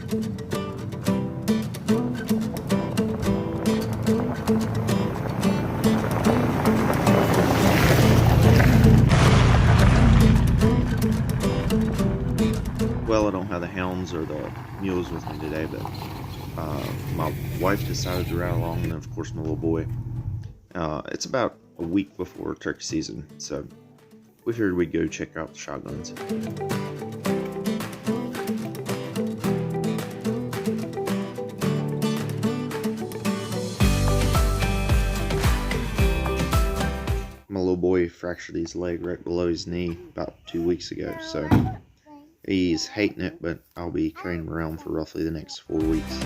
Well, I don't have the hounds or the mules with me today, but my wife decided to ride along, and of course my little boy. It's about a week before turkey season, so we figured we'd go check out the shotguns. My little boy fractured his leg right below his knee about 2 weeks ago, so he's hating it, but I'll be carrying him around for roughly the next 4 weeks.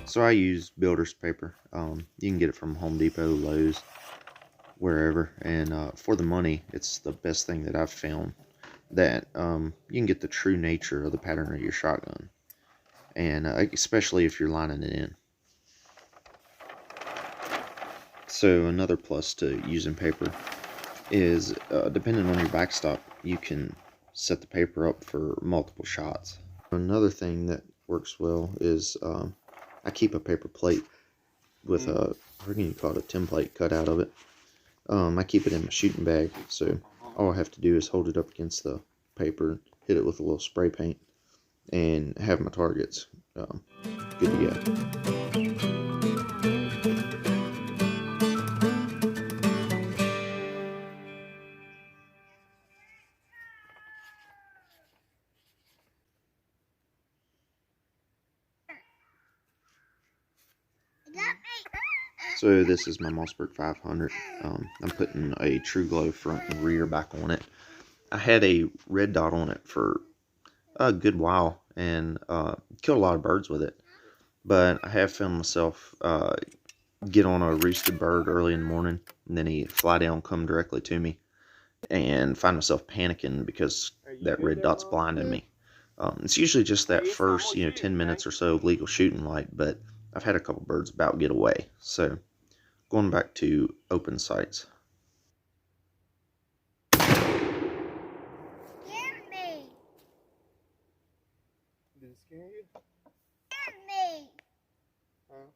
So I use builder's paper. You can get it from Home Depot, Lowe's, wherever. And for the money, it's the best thing that I've found. That you can get the true nature of the pattern of your shotgun. And especially if you're lining it in. So another plus to using paper is, depending on your backstop, you can set the paper up for multiple shots. Another thing that works well is I keep a paper plate with a, what do you call it, a template cut out of it. I keep it in my shooting bag, so all I have to do is hold it up against the paper, hit it with a little spray paint, and have my targets good to go. So this is my Mossberg 500. I'm putting a True Glow front and rear back on it. I had a red dot on it for a good while and killed a lot of birds with it. But I have found myself get on a roosted bird early in the morning, and then he fly down, come directly to me, and find myself panicking because that red dot's blinding me. It's usually just that first 10 minutes or so of legal shooting light, but I've had a couple birds about get away. So going back to open sights. Scared me. Did it scare you? Scared me. Huh?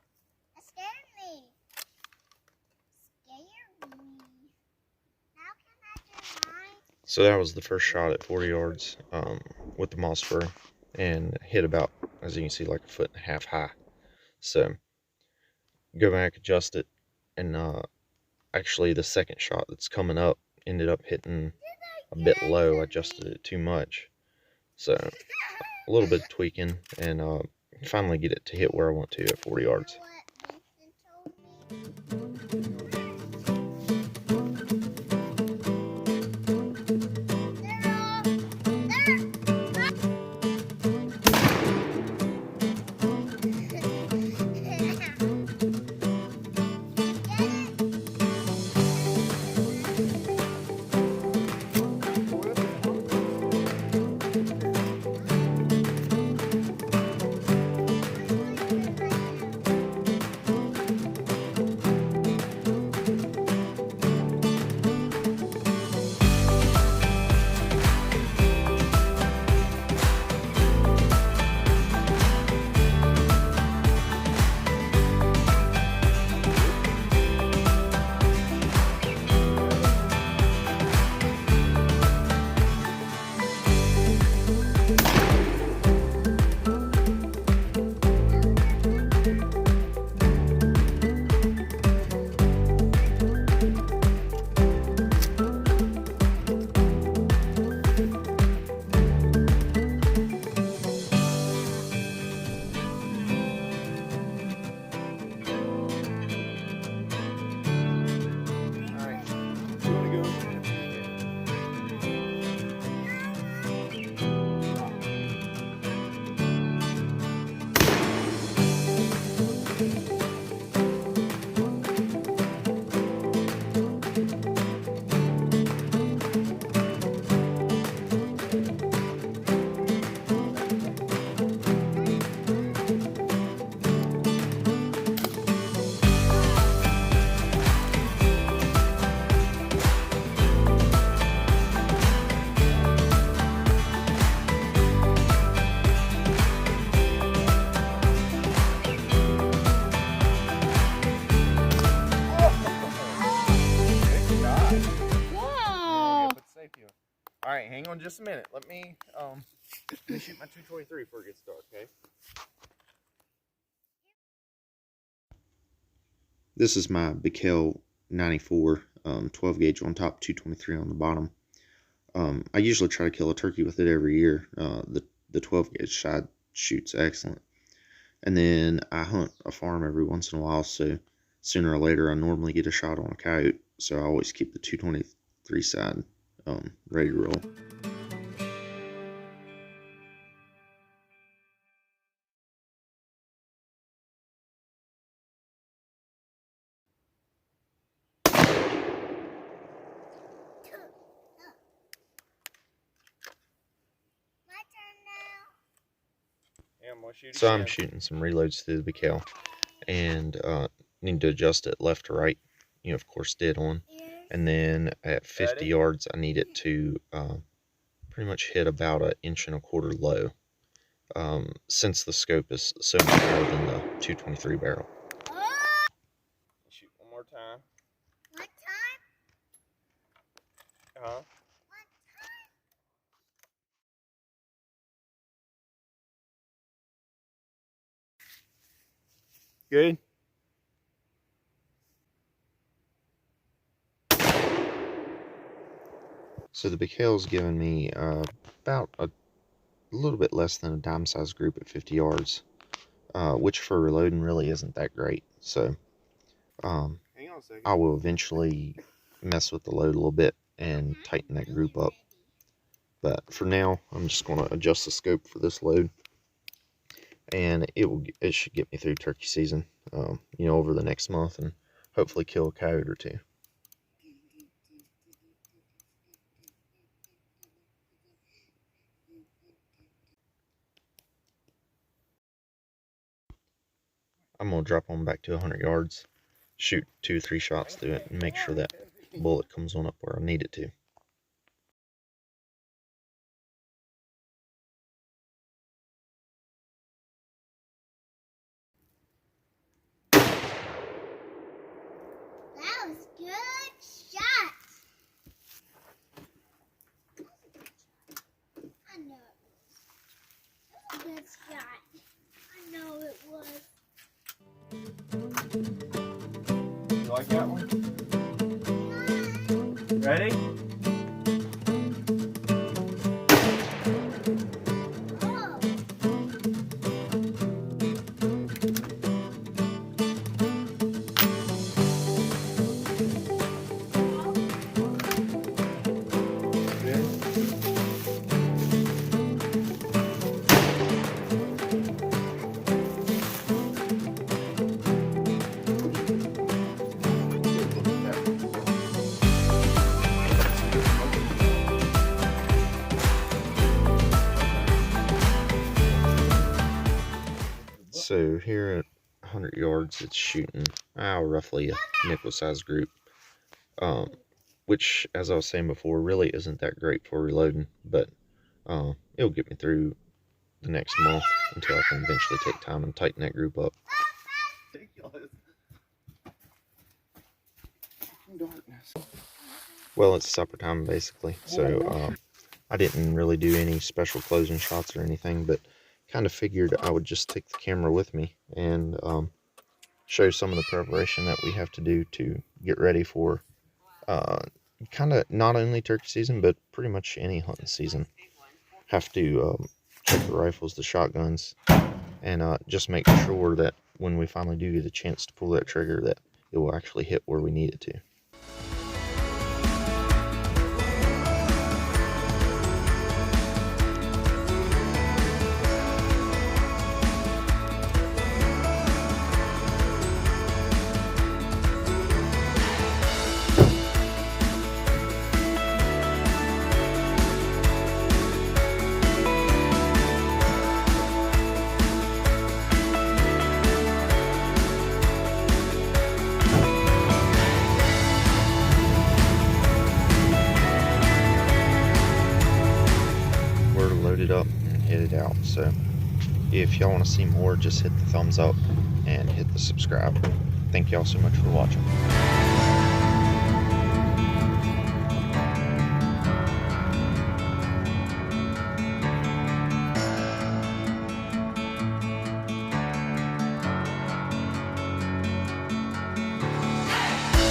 It scared me. Scared me. How can I do mine? So that was the first shot at 40 yards with the Mossberg, and hit about, as you can see, like 1.5 feet high. So go back, adjust it, and actually the second shot that's coming up ended up hitting a bit low. I adjusted it too much, so a little bit of tweaking, and finally get it to hit where I want to at 40 yards. right, hang on just a minute. Let me shoot my 223 before it gets dark, okay? This is my Bikel 94, 12 gauge on top, 223 on the bottom. I usually try to kill a turkey with it every year. The 12 gauge side shoots excellent. And then I hunt a farm every once in a while, so sooner or later I normally get a shot on a coyote. So I always keep the 223 side ready to roll. My turn now. Yeah, I'm gonna shoot So again. I'm shooting some reloads through the Bikel, and need to adjust it left to right. You know, of course, dead on. And then at 50 yards, I need it to pretty much hit about 1.25 inches low. Since the scope is so much higher than the 223 barrel. Shoot one more time. One time? Uh-huh. One time? Good. So the Bikel's given me about a little bit less than a dime size group at 50 yards, which for reloading really isn't that great. So Hang on a second. I will eventually mess with the load a little bit and tighten that group up. But for now, I'm just going to adjust the scope for this load, and it should get me through turkey season, you know, over the next month, and hopefully kill a coyote or two. I'm going to drop on back to 100 yards, shoot 2 or 3 shots through it, and make sure that bullet comes on up where I need it to. That was good shot. I know it was. That was a good shot. I know it was. You like that one? Ready? Oh. So here at 100 yards, it's shooting roughly a nickel-sized group, which, as I was saying before, really isn't that great for reloading, but it'll get me through the next month until I can eventually take time and tighten that group up. Ridiculous. Darkness. Well, it's supper time basically, so I didn't really do any special closing shots or anything, but kind of figured I would just take the camera with me and show some of the preparation that we have to do to get ready for kind of not only turkey season, but pretty much any hunting season. Have to check the rifles, the shotguns, and just make sure that when we finally do get a chance to pull that trigger, that it will actually hit where we need it to. Loaded up and headed out. So if y'all want to see more, just hit the thumbs up and hit the subscribe. Thank y'all so much for watching.